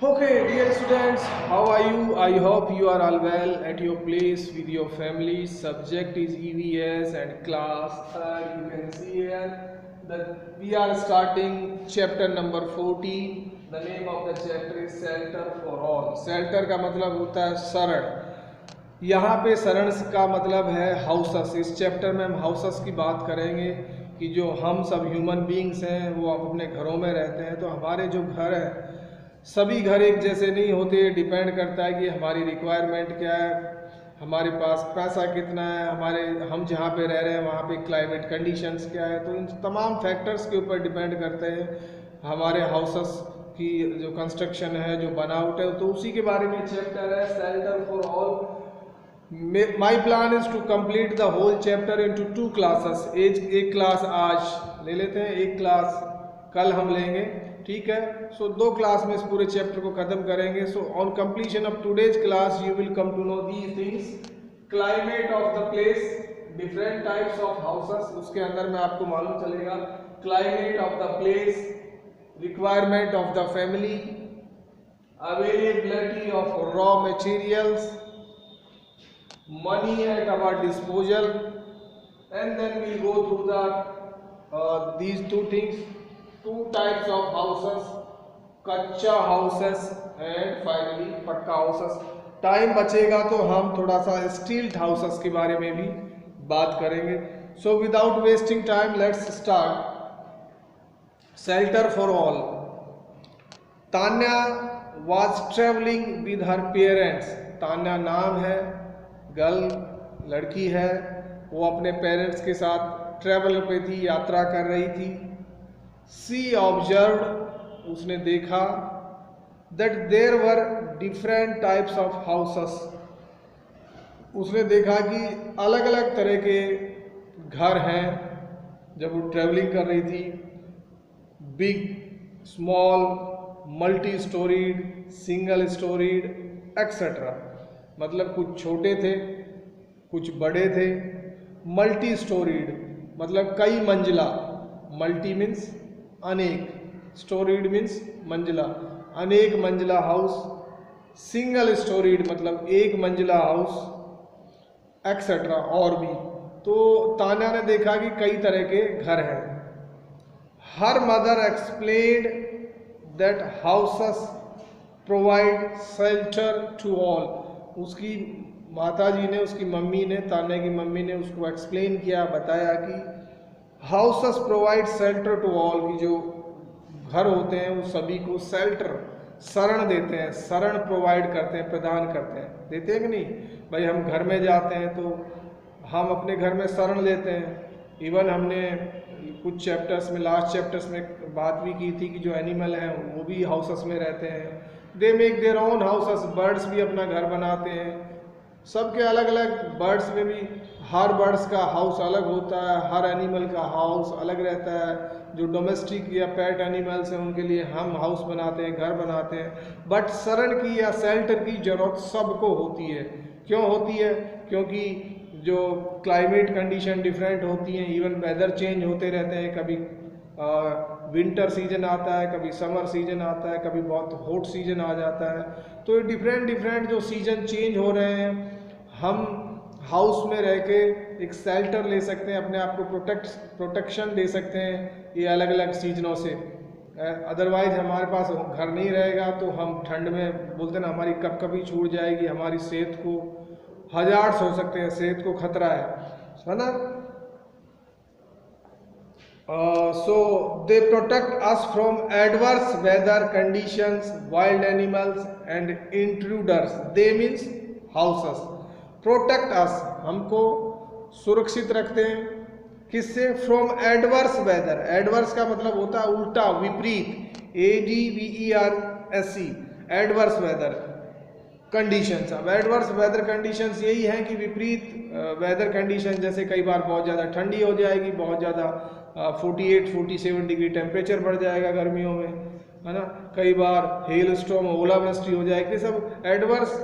Okay, dear students, how are you? I hope you are all well at your place with your family. Subject is EVS and class third. You can see here that we are starting chapter number 14. The name of the chapter is Shelter for All. Shelter का मतलब होता है शरण. यहाँ पे शरण का मतलब है हाउसेस. इस चैप्टर में हम हाउसेस की बात करेंगे कि जो हम सब ह्यूमन बींग्स हैं वो अपने घरों में रहते हैं. तो हमारे जो घर है सभी घर एक जैसे नहीं होते. डिपेंड करता है कि हमारी रिक्वायरमेंट क्या है, हमारे पास पैसा कितना है, हम जहाँ पे रह रहे हैं वहाँ पे क्लाइमेट कंडीशंस क्या है. तो इन तमाम फैक्टर्स के ऊपर डिपेंड करते हैं हमारे हाउसेस की जो कंस्ट्रक्शन है, जो बनावट है. तो उसी के बारे में चैप्टर है shelter for all. My plan is to complete the whole chapter into 2 classes. एक क्लास आज ले लेते हैं, एक क्लास कल हम लेंगे, ठीक है. सो 2 क्लास में इस पूरे चैप्टर को खत्म करेंगे. So on completion of today's class you will come to know these things. Climate of the place, different types of houses, उसके अंदर में आपको मालूम चलेगा. Climate of the place, requirement of the family, availability of raw materials, money at our disposal, and then we'll go through these 2 things, 2 types of houses, कच्चा houses and finally पक्का houses. Time बचेगा तो हम थोड़ा सा stealth houses के बारे में भी बात करेंगे. So without wasting time let's start. Shelter for all. Tanya was traveling with her parents. Tanya नाम है, गर्ल लड़की है, वो अपने पेरेंट्स के साथ ट्रैवल पे थी, यात्रा कर रही थी. सी ऑब्जर्व्ड, उसने देखा, that there were different types of houses. उसने देखा कि अलग अलग तरह के घर हैं. जब वो ट्रैवलिंग कर रही थी, big, small, multi storeyed, single storeyed etcetera. मतलब कुछ छोटे थे, कुछ बड़े थे. मल्टी स्टोरीड मतलब कई मंजिला. मल्टी मीन्स अनेक, स्टोरीड मीन्स मंजिला, अनेक मंजिला हाउस. सिंगल स्टोरीड मतलब एक मंजिला हाउस एक्सेट्रा और भी. तो तान्या ने देखा कि कई तरह के घर हैं. Her mother explained that houses provide shelter to all. उसकी माताजी ने, उसकी मम्मी ने, तान्या की मम्मी ने उसको एक्सप्लेन किया, बताया कि houses provide shelter to all, की जो घर होते हैं वो सभी को शेल्टर, शरण देते हैं, शरण प्रोवाइड करते हैं, प्रदान करते हैं. देते हैं कि नहीं भाई? हम घर में जाते हैं तो हम अपने घर में शरण लेते हैं. इवन हमने कुछ चैप्टर्स में, लास्ट चैप्टर्स में बात भी की थी कि जो एनिमल हैं वो भी हाउसेस में रहते हैं. They make their own houses. Birds भी अपना घर बनाते हैं. सबके अलग अलग, बर्ड्स में भी हर बर्ड्स का हाउस अलग होता है, हर एनिमल का हाउस अलग रहता है. जो डोमेस्टिक या पेट एनिमल्स हैं उनके लिए हम हाउस बनाते हैं, घर बनाते हैं. बट शरण की या शेल्टर की ज़रूरत सबको होती है. क्यों होती है? क्योंकि जो क्लाइमेट कंडीशन डिफरेंट होती हैं, इवन वेदर चेंज होते रहते हैं. कभी विंटर सीजन आता है, कभी समर सीजन आता है, कभी बहुत हॉट सीजन आ जाता है. तो डिफरेंट जो सीजन चेंज हो रहे हैं, हम हाउस में रह के एक शेल्टर ले सकते हैं, अपने आप को प्रोटेक्शन दे सकते हैं ये अलग अलग सीजनों से. अदरवाइज हमारे पास घर नहीं रहेगा तो हम ठंड में बोलते ना, हमारी कभी छूट जाएगी, हमारी सेहत को हजार्ड्स हो सकते हैं, सेहत को खतरा है ना. So they protect us from adverse weather conditions, wild animals and intruders. They means houses. Protect us, हमको सुरक्षित रखते हैं. किससे? From adverse weather. Adverse का मतलब होता है उल्टा, विपरीत. ADVERSE, adverse weather conditions. अब एडवर्स वेदर कंडीशंस यही हैं कि विपरीत वेदर कंडीशन, जैसे कई बार बहुत ज़्यादा ठंडी हो जाएगी, बहुत ज़्यादा 48-47 डिग्री टेम्परेचर बढ़ जाएगा गर्मियों में, है ना. कई बार हेल स्टॉर्म, ओलावृष्टि हो जाएगी. सब एडवर्स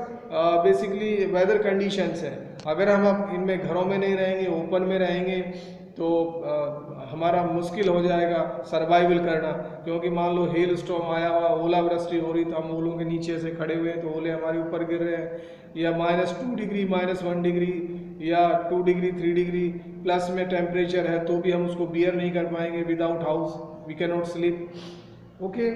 बेसिकली वेदर कंडीशंस हैं. अगर हम अब इनमें घरों में नहीं रहेंगे, ओपन में रहेंगे, तो हमारा मुश्किल हो जाएगा सरवाइवल करना, क्योंकि मान लो हेल स्टॉर्म आया हुआ, ओलावृष्टि हो रही, तो हम ओलों के नीचे से खड़े हुए हैं तो ओले हमारे ऊपर गिर रहे हैं, या -2 डिग्री -1 डिग्री या 2 डिग्री 3 डिग्री प्लस में टेम्परेचर है तो भी हम उसको बियर नहीं कर पाएंगे। Without house we can not sleep. Okay,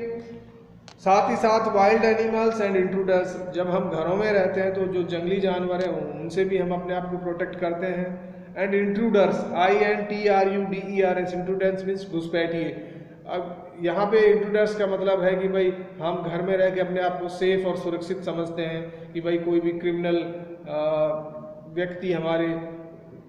साथ ही साथ वाइल्ड एनिमल्स एंड इंट्रूडर्स, जब हम घरों में रहते हैं तो जो जंगली जानवर हैं उनसे भी हम अपने आप को प्रोटेक्ट करते हैं। And intruders, INTRUDERS, intruders means घुसपैठिए। अब यहाँ पे इंट्रूडर्स का मतलब है कि भाई हम घर में रह के अपने आप को सेफ और सुरक्षित समझते हैं कि भाई कोई भी क्रिमिनल व्यक्ति हमारे,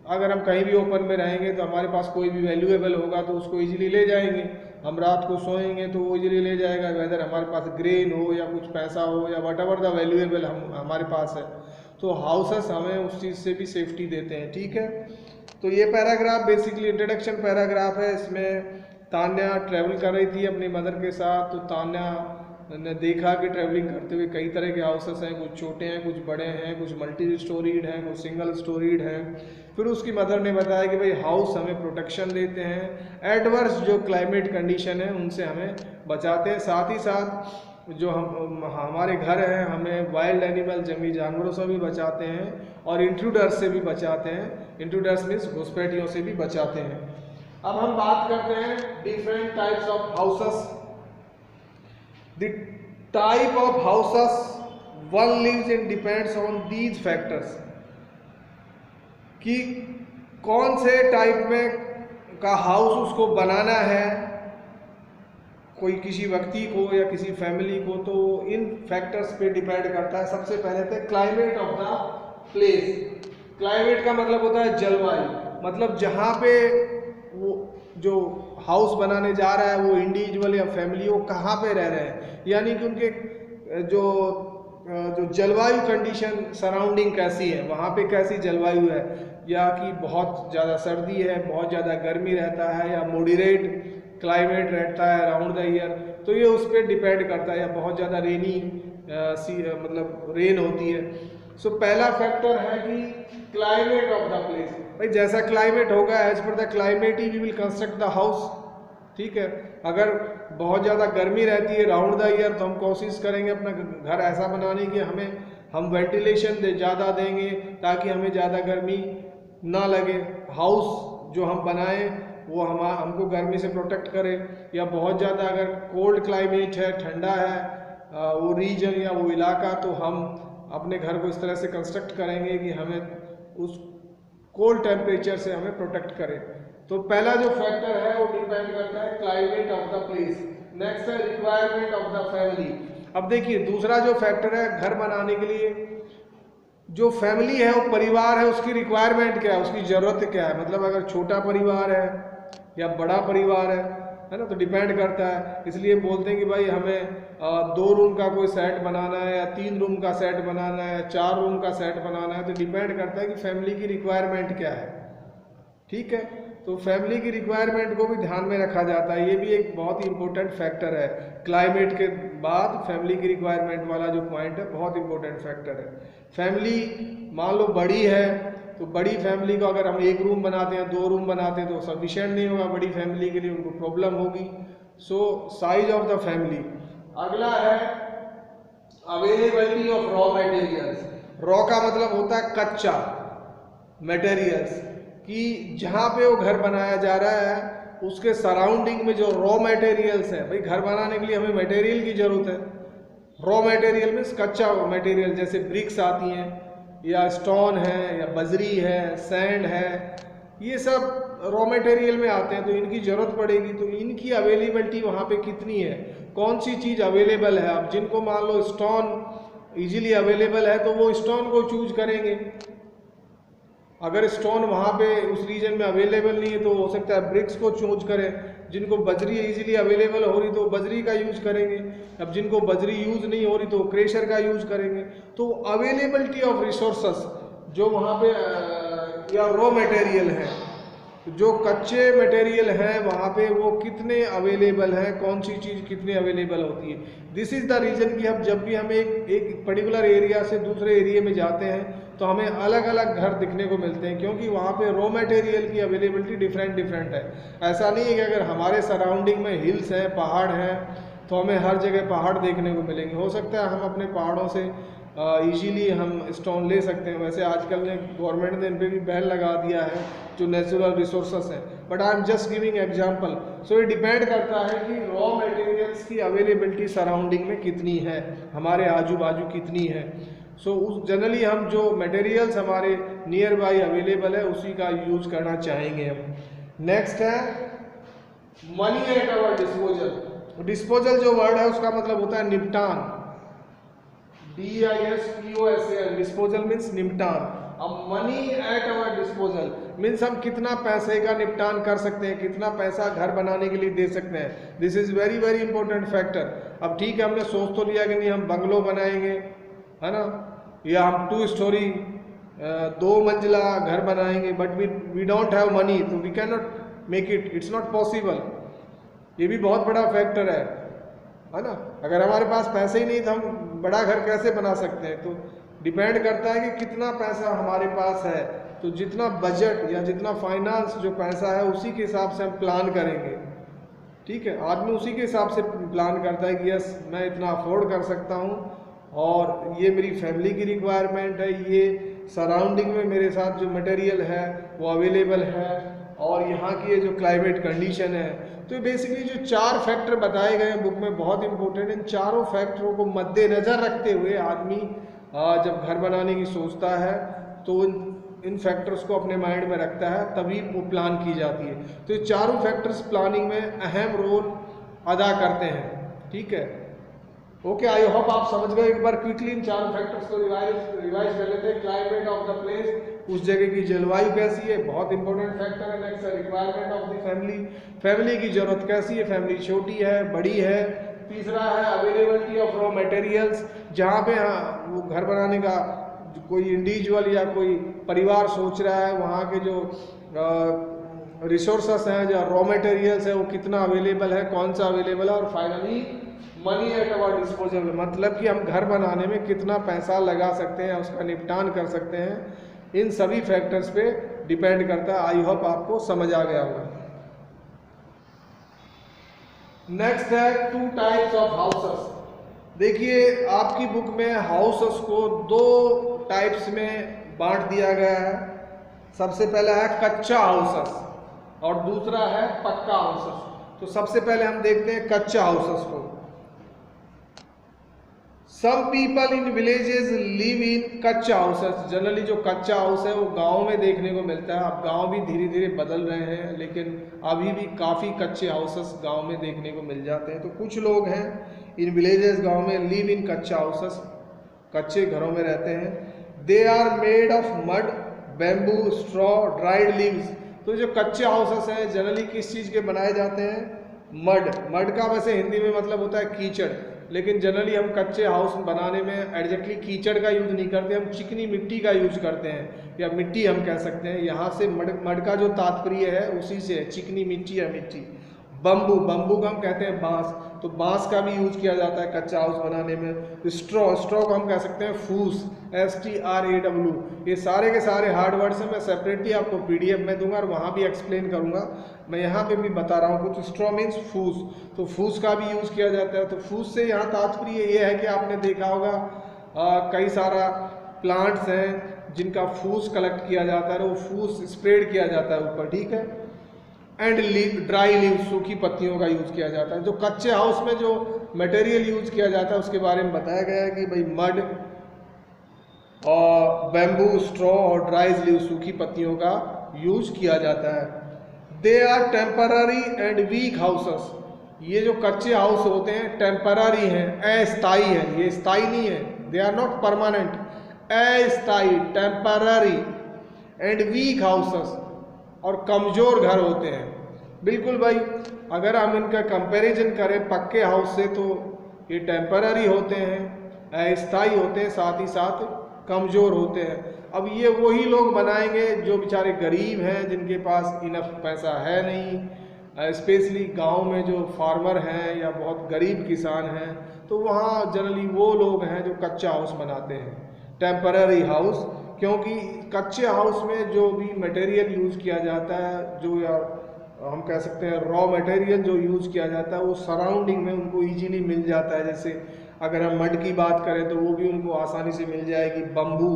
अगर हम कहीं भी ओपन में रहेंगे तो हमारे पास कोई भी वैल्यूएबल होगा तो उसको इजीली ले जाएंगे। हम रात को सोएंगे तो वो इजीली ले जाएगा, वेदर हमारे पास ग्रेन हो या कुछ पैसा हो या वट एवर द वैल्यूएबल हमारे पास है। तो हाउसेस हमें उस चीज़ से भी सेफ्टी देते हैं। ठीक है, तो ये पैराग्राफ बेसिकली इंट्रोडक्शन पैराग्राफ है। इसमें तान्या ट्रैवल कर रही थी अपनी मदर के साथ, तो तान्या ने देखा कि ट्रैवलिंग करते हुए कई तरह के हाउसेस हैं, कुछ छोटे हैं, कुछ बड़े हैं, कुछ मल्टी स्टोरीड हैं, कुछ सिंगल स्टोरीड हैं। फिर उसकी मदर ने बताया कि भाई हाउस हमें प्रोटेक्शन देते हैं, एडवर्स जो क्लाइमेट कंडीशन है उनसे हमें बचाते हैं, साथ ही साथ जो हमारे घर हैं हमें वाइल्ड एनिमल जंगली जानवरों से भी बचाते हैं और इंट्रूडर्स से भी बचाते हैं। इंट्रूडर्स मीन्स घुसपैठियों से भी बचाते हैं। अब हम बात करते हैं different types of houses. The type of houses one lives in depends on these factors, कि कौन से टाइप में का हाउस उसको बनाना है कोई किसी व्यक्ति को या किसी फैमिली को, तो इन फैक्टर्स पे डिपेंड करता है। सबसे पहले तो climate of the place. Climate का मतलब होता है जलवायु, मतलब जहाँ पे वो जो हाउस बनाने जा रहा है वो इंडिविजुअल या फैमिली वो कहाँ पे रह रहे हैं, यानी कि उनके जो जलवायु कंडीशन सराउंडिंग कैसी है, वहाँ पे कैसी जलवायु है, या कि बहुत ज़्यादा सर्दी है, बहुत ज़्यादा गर्मी रहता है, या मॉडरेट क्लाइमेट रहता है अराउंड द ईयर, तो ये उस पर डिपेंड करता है, या बहुत ज़्यादा रेनी मतलब रेन होती है। सो पहला फैक्टर है कि क्लाइमेट ऑफ द प्लेस। भाई जैसा क्लाइमेट होगा एज पर द क्लाइमेट ही we will construct the house. ठीक है, अगर बहुत ज़्यादा गर्मी रहती है राउंड द ईयर तो हम कोशिश करेंगे अपना घर ऐसा बनाने की हम वेंटिलेशन ज़्यादा देंगे ताकि हमें ज़्यादा गर्मी ना लगे। हाउस जो हम बनाएं वो हमको गर्मी से प्रोटेक्ट करे, या बहुत ज़्यादा अगर कोल्ड क्लाइमेट है, ठंडा है वो रीजन या वो इलाका, तो हम अपने घर को इस तरह से कंस्ट्रक्ट करेंगे कि हमें उस कोल्ड टेम्परेचर से हमें प्रोटेक्ट करे। तो पहला जो फैक्टर है वो डिपेंड करता है climate of the place. Next है रिक्वायरमेंट ऑफ द फैमिली। अब देखिए दूसरा जो फैक्टर है घर बनाने के लिए, जो फैमिली है वो परिवार है, उसकी रिक्वायरमेंट क्या है, उसकी ज़रूरत क्या है। मतलब अगर छोटा परिवार है या बड़ा परिवार है ना, तो डिपेंड करता है। इसलिए बोलते हैं कि भाई हमें 2 रूम का कोई सेट बनाना है, या 3 रूम का सेट बनाना है, या 4 रूम का सेट बनाना है, तो डिपेंड करता है कि फैमिली की रिक्वायरमेंट क्या है। ठीक है, तो फैमिली की रिक्वायरमेंट को भी ध्यान में रखा जाता है, ये भी एक बहुत ही इंपॉर्टेंट फैक्टर है। क्लाइमेट के बाद फैमिली की रिक्वायरमेंट वाला जो पॉइंट है बहुत इंपॉर्टेंट फैक्टर है। फैमिली मान लो बड़ी है, तो बड़ी फैमिली को अगर हम 1 रूम बनाते हैं, 2 रूम बनाते हैं तो सफिशिएंट नहीं होगा बड़ी फैमिली के लिए, उनको प्रॉब्लम होगी। सो साइज ऑफ द फैमिली। अगला है availability of raw materials. Raw का मतलब होता है कच्चा मटेरियल्स, कि जहाँ पे वो घर बनाया जा रहा है उसके सराउंडिंग में जो रॉ मटेरियल्स है। भाई घर बनाने के लिए हमें मटेरियल की ज़रूरत है। रॉ मटेरियल मीन्स कच्चा मटेरियल, जैसे ब्रिक्स आती हैं, या स्टोन है, या बजरी है, सैंड है, ये सब रॉ मटेरियल में आते हैं, तो इनकी ज़रूरत पड़ेगी। तो इनकी अवेलेबिलिटी वहाँ पे कितनी है, कौन सी चीज़ अवेलेबल है। अब जिनको मान लो स्टोन इजीली अवेलेबल है तो वो स्टोन को चूज करेंगे। अगर स्टोन वहाँ पे उस रीजन में अवेलेबल नहीं है तो हो सकता है ब्रिक्स को चूज करें। जिनको बजरी इजीली अवेलेबल हो रही तो बजरी का यूज करेंगे। अब जिनको बजरी यूज नहीं हो रही तो क्रेशर का यूज करेंगे। तो अवेलेबिलिटी ऑफ रिसोर्सेस जो वहाँ पे या रॉ मटेरियल है, जो कच्चे मटेरियल हैं वहाँ पे वो कितने अवेलेबल हैं, कौन सी चीज़ कितनी अवेलेबल होती है। दिस इज़ द रीज़न कि अब जब भी हम एक पर्टिकुलर एरिया से दूसरे एरिया में जाते हैं तो हमें अलग अलग घर दिखने को मिलते हैं, क्योंकि वहाँ पे रॉ मटेरियल की अवेलेबिलिटी डिफरेंट डिफरेंट है। ऐसा नहीं है कि अगर हमारे सराउंडिंग में हिल्स हैं, पहाड़ हैं, तो हमें हर जगह पहाड़ देखने को मिलेंगे। हो सकता है हम अपने पहाड़ों से इजीली हम स्टोन ले सकते हैं। वैसे आजकल ने गवर्नमेंट ने इन पर भी बैन लगा दिया है जो नेचुरल रिसोर्सेस हैं, but I am just giving example. So ये डिपेंड करता है कि रॉ मटेरियल्स की अवेलेबिलिटी सराउंडिंग में कितनी है, हमारे आजू बाजू कितनी है। सो उस जनरली हम जो मटेरियल्स हमारे नियर बाई अवेलेबल है उसी का यूज करना चाहेंगे हम। नेक्स्ट है money at our disposal. Disposal जो वर्ड है उसका मतलब होता है निपटान, DISPOSAL, डिस्पोजल मीन्स निपटान। अब money at our disposal means हम कितना पैसे का निपटान कर सकते हैं, कितना पैसा घर बनाने के लिए दे सकते हैं। This is very very important factor. अब ठीक है, हमने सोच तो लिया कि नहीं हम बंगलो बनाएंगे, है ना, या हम 2 स्टोरी 2 मंजिला घर बनाएंगे, but we don't have money, तो we can not make it, it's not possible. ये भी बहुत बड़ा फैक्टर है ना। अगर हमारे पास पैसे ही नहीं तो हम बड़ा घर कैसे बना सकते हैं। तो डिपेंड करता है कि कितना पैसा हमारे पास है, तो जितना बजट या जितना फाइनेंस जो पैसा है उसी के हिसाब से हम प्लान करेंगे। ठीक है, आदमी उसी के हिसाब से प्लान करता है कि यस मैं इतना अफोर्ड कर सकता हूँ और ये मेरी फैमिली की रिक्वायरमेंट है, ये सराउंडिंग में मेरे साथ जो मटेरियल है वो अवेलेबल है, और यहाँ की ये जो क्लाइमेट कंडीशन है। तो बेसिकली जो 4 फैक्टर बताए गए हैं बुक में बहुत इंपॉर्टेंट। इन चारों फैक्टरों को मद्देनज़र रखते हुए आदमी जब घर बनाने की सोचता है तो इन फैक्टर्स को अपने माइंड में रखता है, तभी वो प्लान की जाती है। तो ये चारों फैक्टर्स प्लानिंग में अहम रोल अदा करते हैं। ठीक है, ओके, आई होप आप समझ गए। एक बार क्विकली इन चारों फैक्टर्स को रिवाइज कर लेते हैं। क्लाइमेट ऑफ द प्लेस, उस जगह की जलवायु कैसी है, बहुत इंपॉर्टेंट फैक्टर है। नेक्स्ट है requirement of the family, family की जरूरत कैसी है, फैमिली छोटी है, बड़ी है। तीसरा है अवेलेबिलिटी ऑफ रॉ मटेरियल्स, जहाँ पे वो घर बनाने का कोई इंडिविजुअल या कोई परिवार सोच रहा है, वहाँ के जो रिसोर्सेस हैं, जो रॉ मटेरियल्स है वो कितना अवेलेबल है, कौन सा अवेलेबल है। और finally money at our disposal, मतलब कि हम घर बनाने में कितना पैसा लगा सकते हैं, उसका निपटान कर सकते हैं। इन सभी फैक्टर्स पे डिपेंड करता है। आई होप आपको समझ आ गया होगा। नेक्स्ट है 2 टाइप्स ऑफ हाउसेस। देखिए आपकी बुक में हाउसेस को 2 टाइप्स में बांट दिया गया है। सबसे पहला है कच्चा हाउसेस और दूसरा है पक्का हाउसेस। तो सबसे पहले हम देखते हैं कच्चा हाउसेस को। Some people in villages live in kutcha houses. Generally जो कच्चा हाउस है वो गाँव में देखने को मिलता है। अब गाँव भी धीरे धीरे बदल रहे हैं, लेकिन अभी भी काफ़ी कच्चे हाउसेस गाँव में देखने को मिल जाते हैं। तो कुछ लोग हैं इन विलेजेस, गाँव में, लिव इन कच्चा हाउसेस, कच्चे घरों में रहते हैं। They are made of mud, bamboo, straw, dried leaves. तो जो कच्चे हाउसेस हैं जनरली किस चीज़ के बनाए जाते हैं? मड का वैसे हिंदी में मतलब होता है कीचड़, लेकिन जनरली हम कच्चे हाउस बनाने में एग्जैक्टली कीचड़ का यूज़ नहीं करते, हम चिकनी मिट्टी का यूज करते हैं, या मिट्टी हम कह सकते हैं। यहाँ से मड का जो तात्पर्य है उसी से है, चिकनी मिट्टी या मिट्टी। बम्बू का हम कहते हैं बांस, तो बांस का भी यूज किया जाता है कच्चा हाउस बनाने में। स्ट्रॉ को हम कह सकते हैं फूस, STRAW। ये सारे के सारे हार्ड वर्ड्स हैं, मैं सेपरेटली आपको PDF में दूंगा और वहाँ भी एक्सप्लेन करूँगा। मैं यहाँ पे भी बता रहा हूँ कुछ। स्ट्रॉ मीन्स फूस, तो फूस का भी यूज़ किया जाता है। तो फूस से यहाँ तात्पर्य ये है कि आपने देखा होगा कई सारा प्लांट्स हैं जिनका फूस कलेक्ट किया जाता है, वो फूस स्प्रेड किया जाता है ऊपर, ठीक है। एंड ड्राई लीव, सूखी पत्तियों का यूज़ किया जाता है। जो कच्चे हाउस में जो मटेरियल यूज़ किया जाता है उसके बारे में बताया गया है कि भाई मड और बैम्बू, स्ट्रॉ और ड्राई लीव, सूखी पत्तियों का यूज किया जाता है। They are temporary and weak houses. ये जो कच्चे हाउस होते हैं टेम्पररी हैं, अस्थाई हैं, ये स्थायी नहीं है। दे आर नॉट परमानेंट, अस्थाई, टेम्पररी एंड वीक हाउसेस, और कमज़ोर घर होते हैं। बिल्कुल भाई, अगर हम इनका कंपैरिजन करें पक्के हाउस से तो ये टेम्पररी होते हैं, अस्थायी होते हैं, साथ ही साथ कमज़ोर होते हैं। अब ये वही लोग बनाएंगे जो बेचारे गरीब हैं, जिनके पास इनफ पैसा है नहीं। स्पेशली गांव में जो फार्मर हैं या बहुत गरीब किसान हैं, तो वहाँ जनरली वो लोग हैं जो कच्चा हाउस बनाते हैं, टेम्पररी हाउस क्योंकि कच्चे हाउस में जो भी मटेरियल यूज़ किया जाता है, जो या हम कह सकते हैं रॉ मटेरियल जो यूज़ किया जाता है, वो सराउंडिंग में उनको इजीली मिल जाता है। जैसे अगर हम मड की बात करें तो वो भी उनको आसानी से मिल जाएगी, बम्बू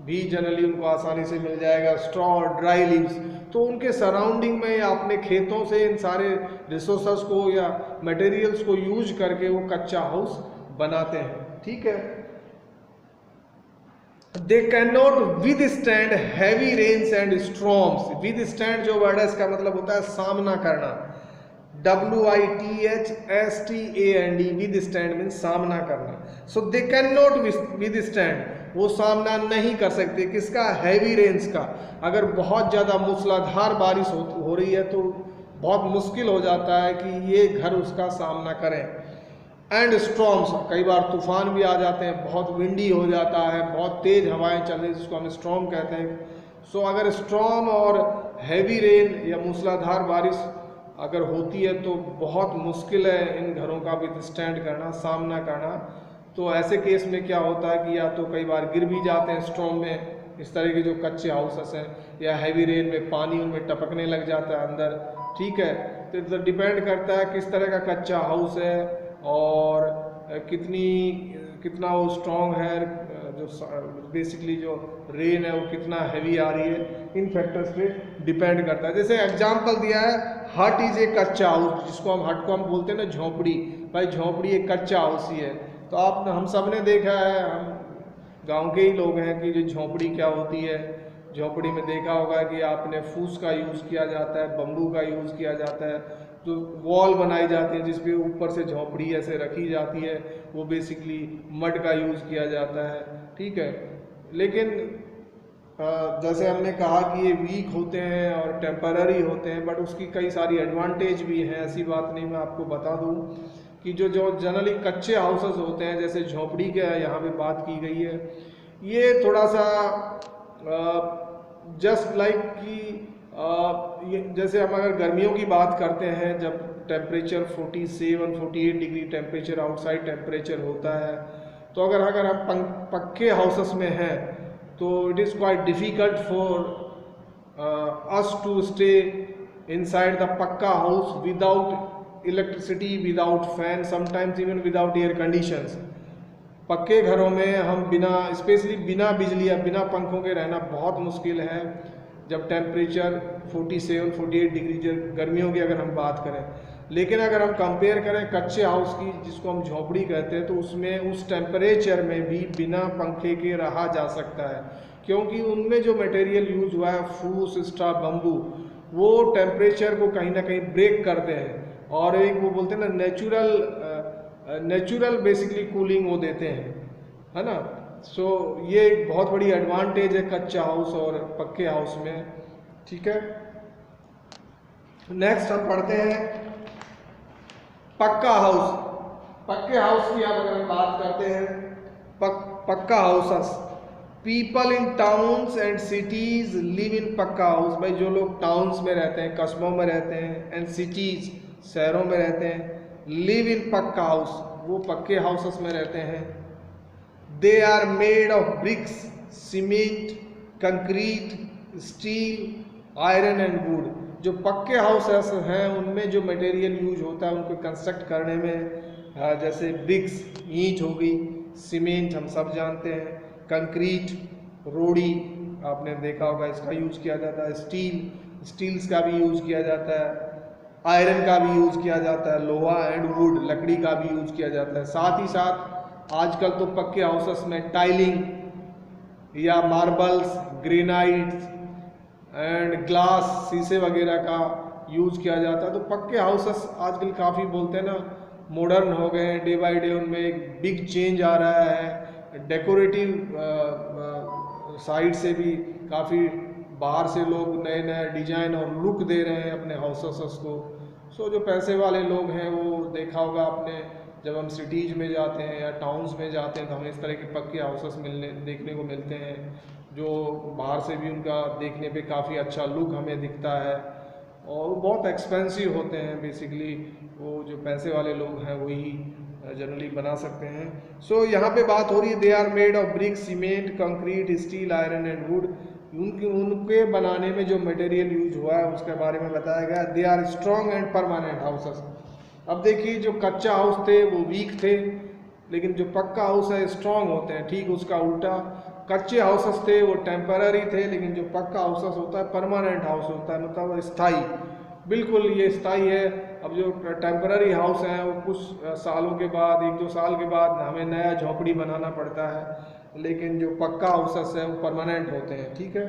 भी जनरली उनको आसानी से मिल जाएगा, स्ट्रॉ, ड्राई लीव्स। तो उनके सराउंडिंग में या अपने खेतों से इन सारे रिसोर्सेस को या मटेरियल्स को यूज करके वो कच्चा हाउस बनाते हैं। ठीक है। They can not withstand heavy rains and storms. Withstand जो वर्ड है इसका मतलब होता है सामना करना, WITHSTAND, विद स्टैंड मीन सामना करना। So they can not withstand, वो सामना नहीं कर सकते किसका, हैवी रेन्स का। अगर बहुत ज़्यादा मूसलाधार बारिश हो रही है तो बहुत मुश्किल हो जाता है कि ये घर उसका सामना करें। एंड स्ट्रॉम्स, कई बार तूफान भी आ जाते हैं, बहुत विंडी हो जाता है, बहुत तेज़ हवाएं चल रही, जिसको हम स्ट्रॉम कहते हैं। सो अगर स्ट्रॉम और हैवी रेन या मूसलाधार बारिश अगर होती है तो बहुत मुश्किल है इन घरों का विद स्टैंड करना, सामना करना। तो ऐसे केस में क्या होता है कि या तो कई बार गिर भी जाते हैं स्ट्रॉम में, इस तरह के जो कच्चे हाउसेस हैं, या हैवी रेन में पानी उनमें टपकने लग जाता है अंदर। ठीक है। तो डिपेंड करता है किस तरह का कच्चा हाउस है और कितना वो स्ट्रॉन्ग है, जो बेसिकली जो रेन है वो कितना हैवी आ रही है, इन फैक्टर्स पे डिपेंड करता है। जैसे एग्जांपल दिया है, हट इज ए कच्चा हाउस, जिसको हम बोलते हैं ना झोपड़ी। भाई झोपड़ी एक कच्चा हाउस ही है। तो हम सब ने देखा है, हम गांव के ही लोग हैं, कि जो झोपड़ी क्या होती है। झोपड़ी में देखा होगा कि आपने फूस का यूज़ किया जाता है, बम्बू का यूज़ किया जाता है, जो वॉल बनाई जाती है जिसपे ऊपर से झोपड़ी ऐसे रखी जाती है, वो बेसिकली मड का यूज़ किया जाता है। ठीक है। लेकिन जैसे हमने कहा कि ये वीक होते हैं और टेम्पररी होते हैं, बट उसकी कई सारी एडवांटेज भी हैं, ऐसी बात नहीं। मैं आपको बता दूं कि जो जनरली कच्चे हाउसेस होते हैं, जैसे झोपड़ी के यहाँ पे बात की गई है, ये थोड़ा सा जस्ट लाइक कि जैसे हम अगर गर्मियों की बात करते हैं, जब temperature 47-48 degree temperature outside temperature होता है, तो अगर हम पक्के हाउसेस में हैं तो it is quite difficult for us to stay inside the pucca house without electricity, without fan, sometimes even without air conditions. पक्के घरों में हम स्पेशली बिना बिजली या बिना पंखों के रहना बहुत मुश्किल है, जब टेम्परेचर 47-48 डिग्री गर्मियों की अगर हम बात करें। लेकिन अगर हम कंपेयर करें कच्चे हाउस की, जिसको हम झोपड़ी कहते हैं, तो उसमें उस टेम्परेचर में भी बिना पंखे के रहा जा सकता है, क्योंकि उनमें जो मटेरियल यूज हुआ है, फूस, स्ट्रॉ, बम्बू, वो टेम्परेचर को कहीं ना कहीं ब्रेक करते हैं और एक वो बोलते हैं ना नेचुरल बेसिकली कूलिंग वो देते हैं, है ना। सो ये एक बहुत बड़ी एडवांटेज है कच्चा हाउस और पक्के हाउस में। ठीक है। नेक्स्ट हम पढ़ते हैं पक्का हाउस। पक्के हाउस की अगर हम बात करते हैं, पक्का houses, people in towns and cities live in पक्का हाउस। भाई जो लोग टाउन्स में रहते हैं, कस्बों में रहते हैं, एंड सिटीज शहरों में रहते हैं, लिव इन पक्का हाउस, वो पक्के हाउसेस में रहते हैं। They are made of bricks, cement, concrete, steel, iron and wood. जो पक्के हाउसेस हैं उनमें जो मटेरियल यूज होता है उनको कंस्ट्रक्ट करने में, जैसे ब्रिक्स, ईंट हो गई, सीमेंट हम सब जानते हैं, कंक्रीट, रोड़ी आपने देखा होगा इसका यूज किया जाता है, स्टील्स का भी यूज किया जाता है, आयरन का भी यूज किया जाता है, लोहा एंड वुड, लकड़ी का भी यूज किया जाता है। साथ ही साथ आजकल तो पक्के हाउसेस में टाइलिंग या मार्बल्स, ग्रेनाइट्स एंड ग्लास, शीशे वगैरह का यूज़ किया जाता है। तो पक्के हाउसेस आजकल काफ़ी बोलते हैं ना मॉडर्न हो गए हैं, डे बाय डे उनमें एक बिग चेंज आ रहा है। डेकोरेटिव साइड से भी काफ़ी बाहर से लोग नए नए डिजाइन और लुक दे रहे हैं अपने हाउसेस को। सो जो पैसे वाले लोग हैं वो देखा होगा आपने, जब हम सिटीज़ में जाते हैं या टाउन्स में जाते हैं तो हमें इस तरह के पक्के हाउसेस देखने को मिलते हैं, जो बाहर से भी उनका देखने पे काफ़ी अच्छा लुक हमें दिखता है और वो बहुत एक्सपेंसिव होते हैं। बेसिकली वो जो पैसे वाले लोग हैं वही जनरली बना सकते हैं। सो यहाँ पे बात हो रही है, they are made of brick, cement, concrete, steel, iron and wood. उनके बनाने में जो मटेरियल यूज हुआ है उसके बारे में बताया गया। They are strong and permanent houses. अब देखिए, जो कच्चा हाउस थे वो वीक थे, लेकिन जो पक्का हाउस है स्ट्रॉन्ग होते हैं। ठीक उसका उल्टा, कच्चे हाउसेस थे वो टेम्पररी थे, लेकिन जो पक्का हाउसेस होता है परमानेंट हाउस होता है, मतलब स्थायी। बिल्कुल ये स्थायी है। अब जो टेम्पररी हाउस हैं वो कुछ सालों के बाद, 1-2 साल के बाद हमें नया झोपड़ी बनाना पड़ता है, लेकिन जो पक्का हाउसेस है वो परमानेंट होते हैं। ठीक है,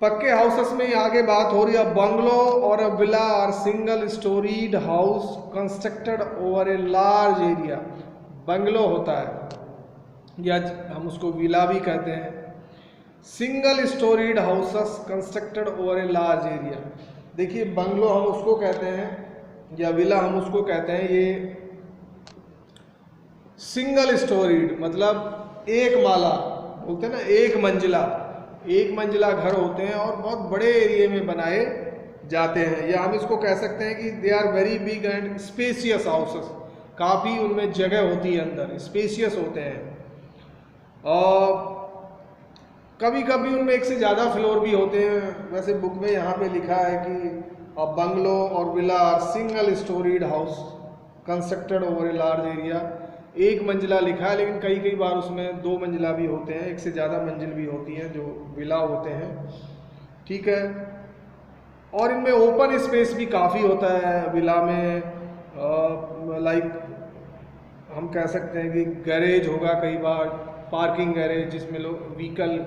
पक्के हाउसेस में आगे बात हो रही है। बंगलो और अ विला और single storeyed house constructed over a large area. Bungalow होता है या हम उसको विला भी कहते हैं। Single storeyed houses constructed over a large area. देखिए, बंगलो हम उसको कहते हैं या विला हम उसको कहते हैं, ये सिंगल स्टोरीड मतलब एक माला बोलते हैं ना, एक मंजिला घर होते हैं और बहुत बड़े एरिया में बनाए जाते हैं। या हम इसको कह सकते हैं कि they are very big and spacious houses. काफ़ी उनमें जगह होती है, अंदर स्पेसियस होते हैं। और कभी कभी उनमें एक से ज़्यादा फ्लोर भी होते हैं। वैसे बुक में यहाँ पे लिखा है कि बंगलो और villa are single storeyed house constructed over a large area. एक मंजिला लिखा है, लेकिन कई बार उसमें 2 मंजिला भी होते हैं, एक से ज़्यादा मंजिल भी होती हैं जो विला होते हैं। ठीक है, और इनमें ओपन स्पेस भी काफ़ी होता है विला में। लाइक हम कह सकते हैं कि गैरेज होगा, कई बार पार्किंग गैरेज जिसमें लोग व्हीकल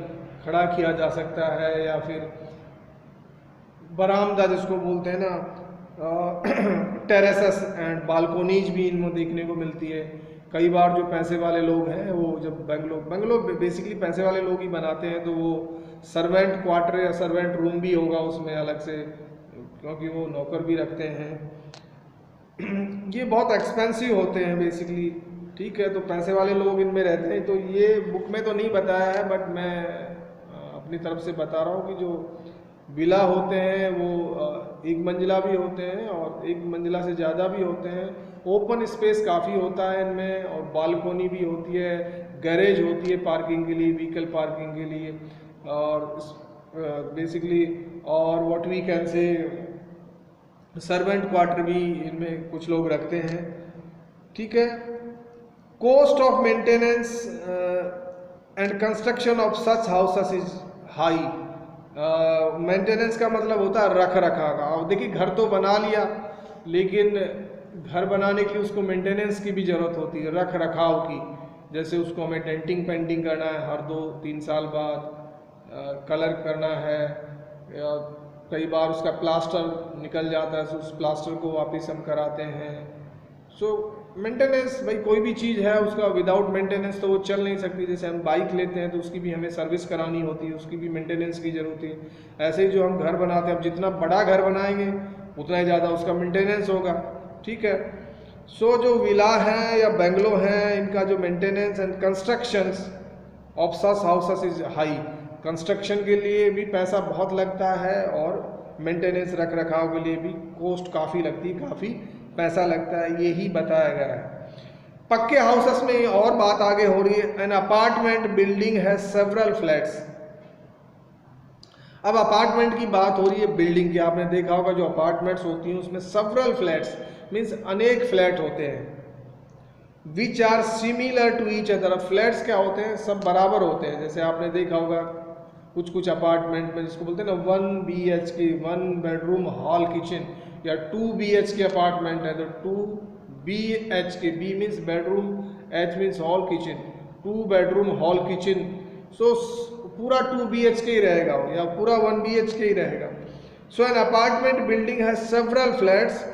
खड़ा किया जा सकता है, या फिर बरामदा जिसको बोलते हैं ना, टेरेसेस एंड बालकोनीज भी इनमें देखने को मिलती है। कई बार जो पैसे वाले लोग हैं वो जब बंगलो बेसिकली पैसे वाले लोग ही बनाते हैं, तो वो सर्वेंट क्वार्टर या सर्वेंट रूम भी होगा उसमें अलग से, क्योंकि वो नौकर भी रखते हैं। ये बहुत एक्सपेंसिव होते हैं बेसिकली। ठीक है, तो पैसे वाले लोग इनमें रहते हैं। तो ये बुक में तो नहीं बताया है, बट मैं अपनी तरफ से बता रहा हूँ कि जो विला होते हैं वो एक मंजिला भी होते हैं और एक मंजिला से ज़्यादा भी होते हैं। ओपन स्पेस काफ़ी होता है इनमें, और बालकोनी भी होती है, गैरेज होती है पार्किंग के लिए, व्हीकल पार्किंग के लिए, और बेसिकली और what we can say servant quarter भी इनमें कुछ लोग रखते हैं। ठीक है, cost of maintenance and construction of such houses is high. Maintenance का मतलब होता है रख रखाव का। अब देखिए, घर तो बना लिया, लेकिन घर बनाने के लिए उसको मेंटेनेंस की भी ज़रूरत होती है, रख रखाव की। जैसे उसको हमें डेंटिंग पेंटिंग करना है हर 2-3 साल बाद, कलर करना है, या कई बार उसका प्लास्टर निकल जाता है, तो उस प्लास्टर को वापस हम कराते हैं। सो मेंटेनेंस, भाई कोई भी चीज़ है उसका विदाउट मेंटेनेंस तो वो चल नहीं सकती। जैसे हम बाइक लेते हैं तो उसकी भी हमें सर्विस करानी होती है, उसकी भी मेंटेनेंस की ज़रूरत है। ऐसे ही जो हम घर बनाते हैं, अब जितना बड़ा घर बनाएंगे उतना ही ज़्यादा उसका मेंटेनेंस होगा। ठीक है, सो जो विला हैं या बेंगलो हैं, इनका जो maintenance and constructions of such houses is high. Construction के लिए भी पैसा बहुत लगता है, और मेंटेनेंस रख रखाव के लिए भी कॉस्ट काफ़ी लगती है, काफ़ी पैसा लगता है। यही बताया गया है। पक्के हाउसेस में और बात आगे हो रही है। एन अपार्टमेंट बिल्डिंग है सेवरल फ्लैट्स। अब अपार्टमेंट की बात हो रही है बिल्डिंग की। आपने देखा होगा जो अपार्टमेंट्स होती हैं उसमें सेवरल फ्लैट्स मीन्स अनेक फ्लैट होते हैं, which are similar to each other. Flats क्या होते हैं, सब बराबर होते हैं। जैसे आपने देखा होगा कुछ अपार्टमेंट में जिसको बोलते हैं ना 1 BHK, 1 बेडरूम हॉल किचन, या 2 BHK अपार्टमेंट है तो 2 BHK, B means bedroom, H means hall kitchen, 2 bedroom hall kitchen. So पूरा 2 BHK ही रहेगा या पूरा 1 BHK ही रहेगा। सो एन अपार्टमेंट बिल्डिंग है several flats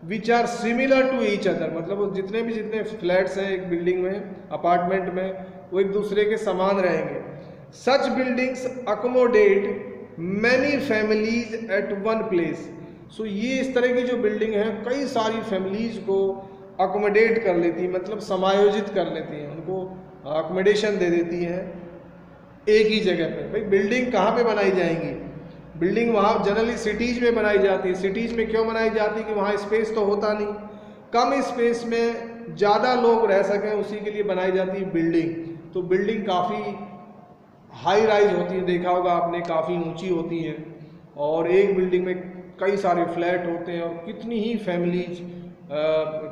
which are similar to each other. मतलब वो जितने फ्लैट्स हैं एक बिल्डिंग में, अपार्टमेंट में, वो एक दूसरे के समान रहेंगे। Such buildings accommodate many families at one place. So ये इस तरह की जो बिल्डिंग है कई सारी फैमिलीज को अकोमोडेट कर लेती है, मतलब समायोजित कर लेती हैं, उनको अकोमोडेशन दे देती हैं एक ही जगह पे। भाई बिल्डिंग कहाँ पे बनाई जाएंगी, बिल्डिंग वहाँ जनरली सिटीज़ में बनाई जाती है। सिटीज़ में क्यों बनाई जाती है कि वहाँ स्पेस तो होता नहीं, कम स्पेस में ज़्यादा लोग रह सकें उसी के लिए बनाई जाती है बिल्डिंग। तो बिल्डिंग काफ़ी हाई राइज होती है, देखा होगा आपने, काफ़ी ऊंची होती है और एक बिल्डिंग में कई सारे फ्लैट होते हैं और कितनी ही फैमिलीज,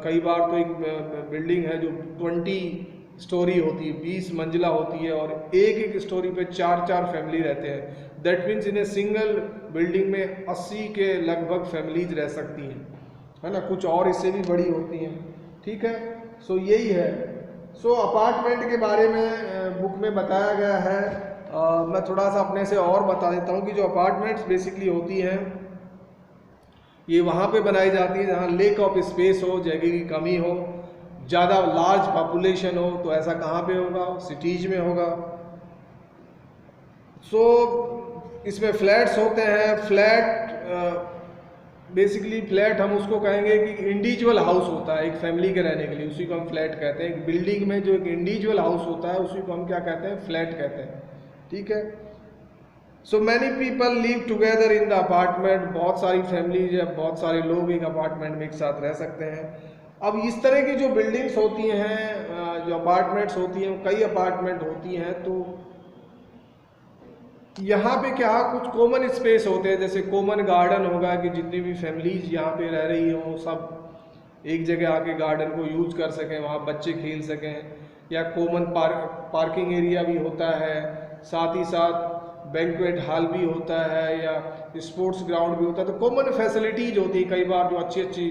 कई बार तो एक बिल्डिंग है जो 20 स्टोरी होती है, 20 मंजिला होती है और एक एक स्टोरी पे 4-4 फैमिली रहते हैं। That means in a single building में 80 के लगभग फैमिलीज रह सकती हैं, है ना, कुछ और इससे भी बड़ी होती हैं। ठीक है, सो यही है। सो अपार्टमेंट के बारे में बुक में बताया गया है। मैं थोड़ा सा अपने से और बता देता हूँ कि जो अपार्टमेंट्स बेसिकली होती हैं ये वहाँ पे बनाई जाती है जहाँ लेक ऑफ स्पेस हो, जगह की कमी हो, ज़्यादा लार्ज पॉपुलेशन हो। तो ऐसा कहाँ पे होगा? सिटीज में होगा। सो इसमें फ्लैट्स होते हैं। फ्लैट बेसिकली फ्लैट हम उसको कहेंगे कि इंडिविजुअल हाउस होता है एक फैमिली के रहने के लिए, उसी को हम फ्लैट कहते हैं। एक बिल्डिंग में जो एक इंडिविजुअल हाउस होता है उसी को हम क्या कहते हैं? फ्लैट कहते हैं। ठीक है। So many people live together in the apartment. बहुत सारी फैमिलीज या बहुत सारे लोग एक अपार्टमेंट में एक साथ रह सकते हैं। अब इस तरह की जो बिल्डिंग्स होती हैं, जो अपार्टमेंट्स होती हैं, कई अपार्टमेंट होती हैं, तो यहाँ पे क्या कुछ कॉमन स्पेस होते हैं, जैसे कॉमन गार्डन होगा कि जितनी भी फैमिलीज यहाँ पे रह रही हों सब एक जगह आके गार्डन को यूज कर सकें, वहाँ बच्चे खेल सकें, या कॉमन पार्किंग एरिया भी होता है, साथ ही साथ बैंक्वेट हॉल भी होता है या स्पोर्ट्स ग्राउंड भी होता है। तो कॉमन फैसिलिटीज होती है। कई बार जो अच्छी अच्छी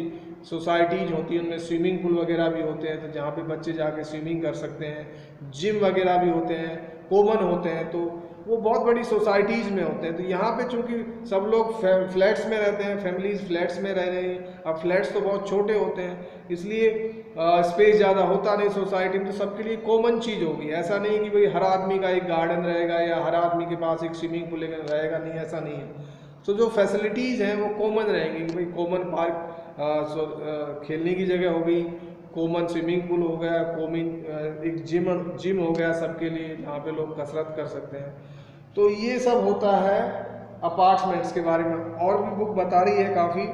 सोसाइटीज होती है उनमें स्विमिंग पूल वगैरह भी होते हैं, तो जहाँ पे बच्चे जाके स्विमिंग कर सकते हैं। जिम वगैरह भी होते हैं, कॉमन होते हैं, तो वो बहुत बड़ी सोसाइटीज़ में होते हैं। तो यहाँ पे चूंकि सब लोग फ्लैट्स में रहते हैं, फैमिलीज फ्लैट्स में रह रही हैं। अब फ्लैट्स तो बहुत छोटे होते हैं, इसलिए स्पेस ज़्यादा होता नहीं सोसाइटी में, तो सबके लिए कॉमन चीज़ होगी। ऐसा नहीं कि भाई हर आदमी का एक गार्डन रहेगा या हर आदमी के पास एक स्विमिंग पूल रहेगा, नहीं, ऐसा नहीं है। तो जो फैसिलिटीज़ हैं वो कॉमन रहेंगी कि भाई कॉमन पार्क, खेलने की जगह हो गई, कॉमन स्विमिंग पूल हो गया, कॉमन एक जिम हो गया सबके लिए जहाँ पे लोग कसरत कर सकते हैं। तो ये सब होता है अपार्टमेंट्स के बारे में। और भी बुक बता रही है काफ़ी।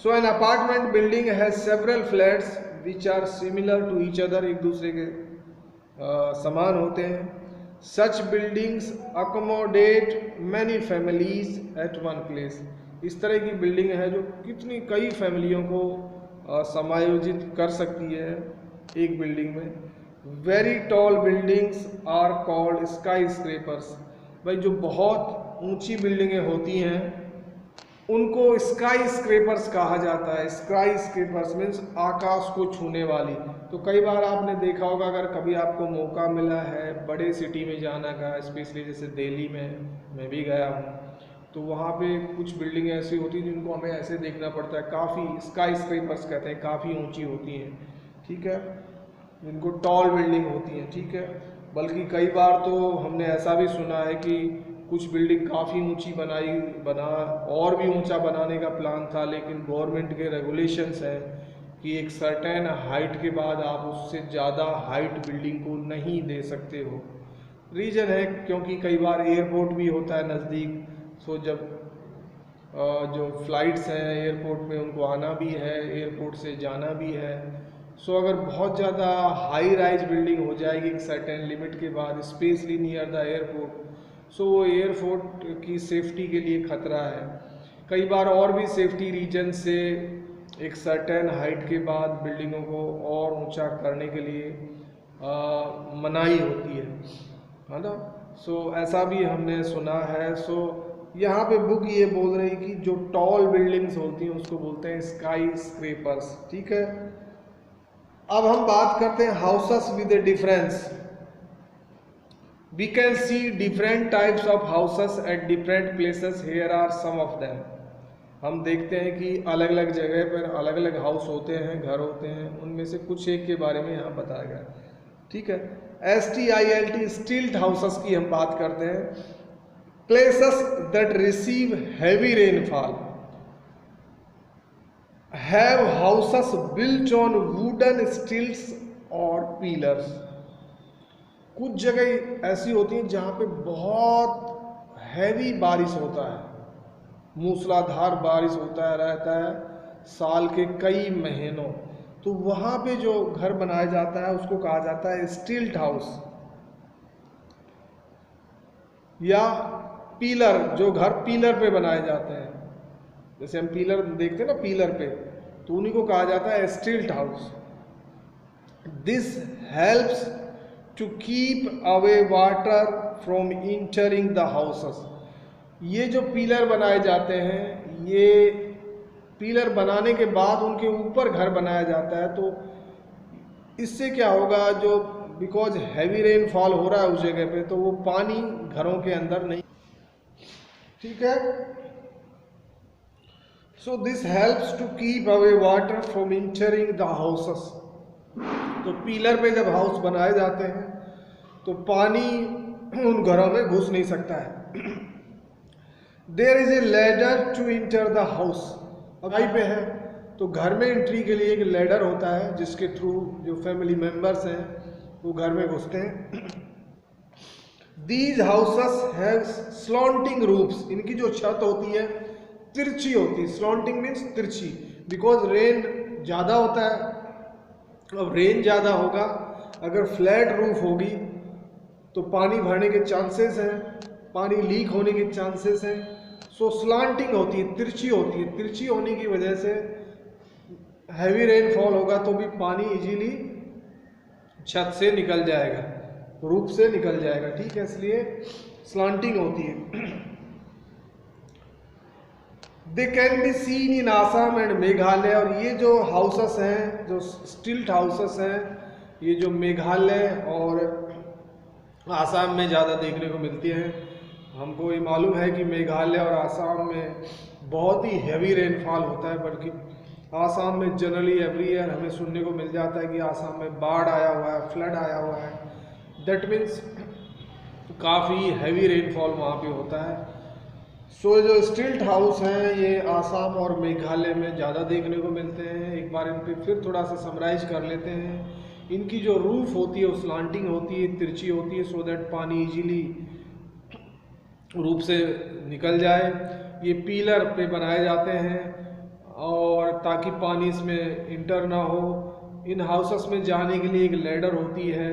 So an apartment building has several flats which are similar to each other, एक दूसरे के समान होते हैं। Such buildings accommodate many families at one place. इस तरह की बिल्डिंग है जो कितनी कई फैमिलियों को समायोजित कर सकती है एक बिल्डिंग में। Very tall buildings are called skyscrapers. भाई जो बहुत ऊंची बिल्डिंगें होती हैं उनको स्काई स्क्रेपर्स कहा जाता है। स्काई स्क्रेपर्स मीन्स आकाश को छूने वाली। तो कई बार आपने देखा होगा, अगर कभी आपको मौका मिला है बड़े सिटी में जाने का, स्पेशली जैसे दिल्ली में मैं भी गया हूँ, तो वहाँ पे कुछ बिल्डिंग ऐसी होती हैं जिनको हमें ऐसे देखना पड़ता है, काफ़ी स्काई स्क्रेपर्स कहते हैं, काफ़ी ऊंची होती हैं। ठीक है, जिनको टॉल बिल्डिंग होती हैं। ठीक है, बल्कि कई बार तो हमने ऐसा भी सुना है कि कुछ बिल्डिंग काफ़ी ऊंची बना और भी ऊंचा बनाने का प्लान था, लेकिन गवर्नमेंट के रेगुलेशंस हैं कि एक सर्टेन हाइट के बाद आप उससे ज़्यादा हाइट बिल्डिंग को नहीं दे सकते हो। रीज़न है क्योंकि कई बार एयरपोर्ट भी होता है नज़दीक, सो जब जो फ्लाइट्स हैं एयरपोर्ट में उनको आना भी है, एयरपोर्ट से जाना भी है। सो अगर बहुत ज़्यादा हाई राइज बिल्डिंग हो जाएगी एक सर्टेन लिमिट के बाद, स्पेशली नियर द एयरपोर्ट, सो वो एयरपोर्ट की सेफ्टी के लिए खतरा है। कई बार और भी सेफ्टी रीजन से एक सर्टेन हाइट के बाद बिल्डिंगों को और ऊंचा करने के लिए मनाही होती है ना। सो ऐसा भी हमने सुना है। सो यहाँ पे बुक ये बोल रही कि जो टॉल बिल्डिंग्स होती हैं उसको बोलते हैं स्काई स्क्रेपर्स। ठीक है, अब हम बात करते हैं houses with A difference. We can see different types of houses at different places. Here are some of them. हम देखते हैं कि अलग अलग जगह पर अलग अलग हाउस होते हैं, घर होते हैं, उनमें से कुछ एक के बारे में यहाँ बताया गया। ठीक है, STILT स्टिल्ट हाउसेस की हम बात करते हैं। Places that receive heavy rainfall have houses built on wooden stilts or pillars. कुछ जगह ऐसी होती हैं जहाँ पे बहुत हैवी बारिश होता है, मूसलाधार बारिश होता है, रहता है साल के कई महीनों, तो वहाँ पे जो घर बनाया जाता है उसको कहा जाता है स्टिल्ट हाउस, या पीलर, जो घर पीलर पे बनाए जाते हैं, जैसे हम पीलर देखते हैं ना पीलर पे, तो उन्हीं को कहा जाता है stilt house. This helps to keep away water from entering the houses. ये जो पीलर बनाए जाते हैं, ये पीलर बनाने के बाद उनके ऊपर घर बनाया जाता है, तो इससे क्या होगा, जो बिकॉज हैवी रेनफॉल हो रहा है उस जगह पे, तो वो पानी घरों के अंदर नहीं, ठीक है। So this helps to keep away water from entering the houses. तो पीलर पे जब हाउस बनाए जाते हैं तो पानी उन घरों में घुस नहीं सकता है। There is a ladder to enter the house. अब पे है तो घर में एंट्री के लिए एक लैडर होता है जिसके थ्रू जो फैमिली मेंबर्स हैं वो घर में घुसते हैं। These houses have slanting roofs. इनकी जो छत होती है तिरछी होती है। स्लॉन्टिंग मीन्स तिरछी, बिकॉज रेन ज़्यादा होता है। अब रेन ज़्यादा होगा, अगर फ्लैट रूफ होगी तो पानी भरने के चांसेस हैं, पानी लीक होने के चांसेस हैं। सो स्लांटिंग होती है, तिरछी होती है। तिरछी होने की वजह से हैवी रेनफॉल होगा तो भी पानी इजीली छत से निकल जाएगा, रूफ से निकल जाएगा, ठीक है, इसलिए स्लांटिंग होती है। They can be seen in Assam and Meghalaya. और ये जो हाउसेस हैं, जो स्टिल्ट हाउसेस हैं, ये जो मेघालय और आसाम में ज़्यादा देखने को मिलती हैं। हमको ये मालूम है कि मेघालय और आसाम में बहुत ही हैवी रेनफॉल होता है, बल्कि आसाम में जनरली एवरी ईयर हमें सुनने को मिल जाता है कि आसाम में बाढ़ आया हुआ है, फ्लड आया हुआ है। दैट मीन्स काफ़ी हैवी रेनफॉल वहाँ पे होता है। सो जो स्टिल्ट हाउस हैं ये आसाम और मेघालय में ज़्यादा देखने को मिलते हैं। एक बार इन पे फिर थोड़ा सा समराइज कर लेते हैं। इनकी जो रूफ होती है वो स्लांटिंग होती है, तिरछी होती है, सो दैट पानी इजीली रूफ से निकल जाए। ये पीलर पे बनाए जाते हैं और ताकि पानी इसमें इंटर ना हो। इन हाउसेस में जाने के लिए एक लैडर होती है।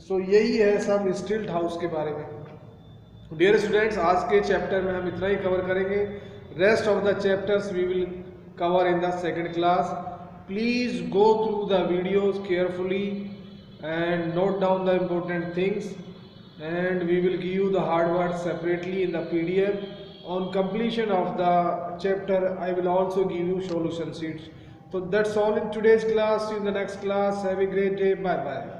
सो यही है सब स्टिल्ट हाउस के बारे में। डियर स्टूडेंट्स, आज के चैप्टर में हम इतना ही कवर करेंगे। Rest of the chapters we will cover in the second class. Please go through the videos carefully and note down the important things, and we will give you the hard words separately in the PDF. On completion of the chapter I will also give you solution sheets. So that's all in today's class. See you in the next class. Have a great day. Bye bye.